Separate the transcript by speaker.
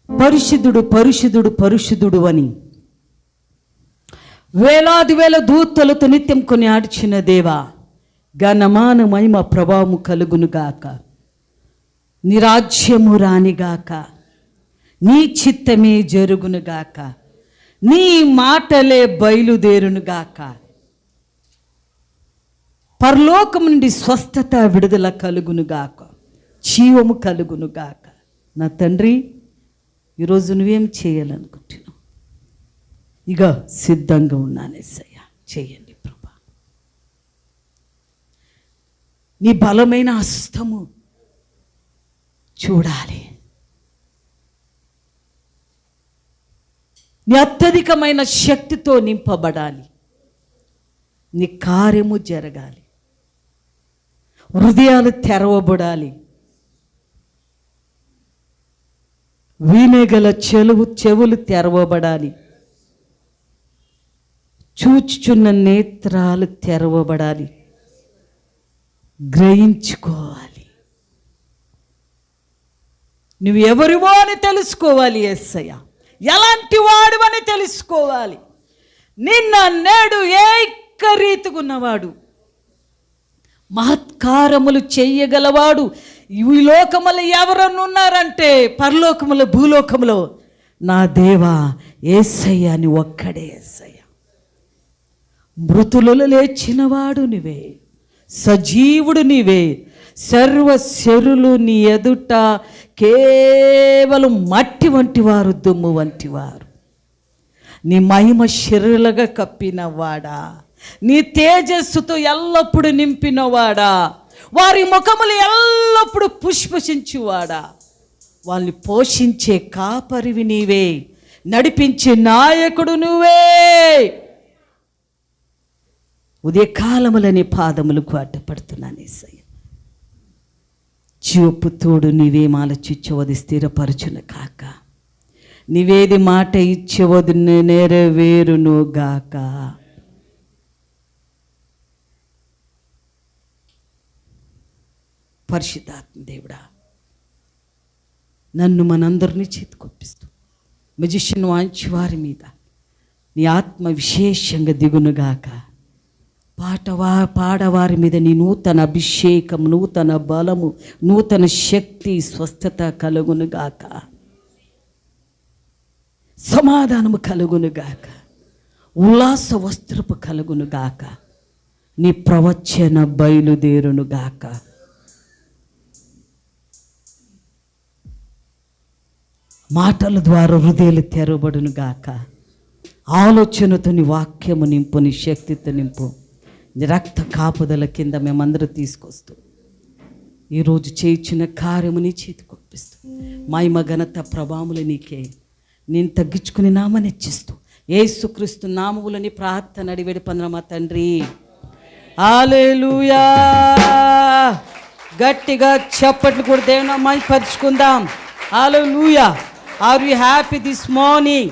Speaker 1: పరిశుద్ధుడు పరిశుద్ధుడు పరిశుద్ధుడు అని వేలాది వేల దూతలతో నిత్యం కొని ఆడిచిన దేవా, ఘనమాన మహిమ ప్రభావము కలుగునుగాక. నీ రాజ్యము రానిగాక, నీ చిత్తమే జరుగునుగాక, నీ మాటలే బయలుదేరునుగాక. పరలోకం నుండి స్వస్థత విడుదల కలుగునుగాక, జీవము కలుగునుగాక. నా తండ్రి, ఈరోజు నువ్వేం చేయాలనుకుంటున్నావు? ఇక సిద్ధంగా ఉన్నాను యేసయ్య, చేయండి ప్రభా. నీ బలమైన హస్తము చూడాలి, నీ అత్యధికమైన శక్తితో నింపబడాలి, నీ కార్యము జరగాలి, హృదయాలు తెరవబడాలి, వినగల చెవులు తెరవబడాలి, చూచుచున్న నేత్రాలు తెరవబడాలి, గ్రహించుకోవాలి. నువ్వు ఎవరివో అని తెలుసుకోవాలి యేసయ్య, ఎలాంటి వాడివని తెలుసుకోవాలి. నిన్న నేడు ఏకరీతిగా ఉన్నవాడు, మహత్కారములు చెయ్యగలవాడు. ఈ లోకములో ఎవరన్నా ఉన్నారంటే పరలోకములో భూలోకములో నా దేవా యేసయ్య అని ఒక్కడే యేసయ్య. మృతులలో లేచినవాడు నీవే, సజీవుడు నీవే. సర్వశరులు నీ ఎదుట కేవలం మట్టి వంటి వారు, దుమ్ము వంటి వారు. నీ మహిమ శరీరలుగా కప్పినవాడా, నీ తేజస్సుతో ఎల్లప్పుడూ నింపినవాడా, వారి ముఖములు ఎల్లప్పుడూ పుష్పశించువాడా. వాళ్ళని పోషించే కాపరివి నీవే, నడిపించే నాయకుడు నువ్వే. ఉదయకాలములని పాదములకు అడ్డపడుతున్నాను యేసయ్య. జీవపు తోడు నీవేం ఆలోచించవది స్థిరపరచును కాక, నీవేది మాట ఇచ్చేవది నెరవేరును గాక. పరిశుద్ధాత్మ దేవుడా, నన్ను మనందరినీ చేతికొప్పిస్తూ మెజిషియన్ వాంచి వారి మీద నీ ఆత్మ విశేషంగా దిగునుగాక. పాడవారి మీద నీ నూతన అభిషేకం, నూతన బలము, నూతన శక్తి, స్వస్థత కలుగునుగాక. సమాధానము కలుగునుగాక, ఉల్లాస వస్త్రపు కలుగునుగాక. నీ ప్రవచన బయలుదేరునుగాక. మాటల ద్వారా హృదయాలు తెరవబడునుగాక. ఆలోచనతో నీ వాక్యము నింపు, నీ శక్తితో నింపు. రక్త కాపుదల కింద మేమందరూ తీసుకొస్తూ ఈరోజు చేయించిన కార్యము నీ చేతికొప్పిస్తూ మహిమ ఘనత ప్రభావములు నీకే. నేను తగ్గించుకుని నామనిచ్చిస్తూ యేసుక్రీస్తు నామములని ప్రార్థన అడివేడి పొందిన మా తండ్రి. హల్లెలూయా. గట్టిగా చప్పట్లు కూడా దేవుని నామాన్ని పరుచుకుందాం. Hallelujah. Are you happy this morning?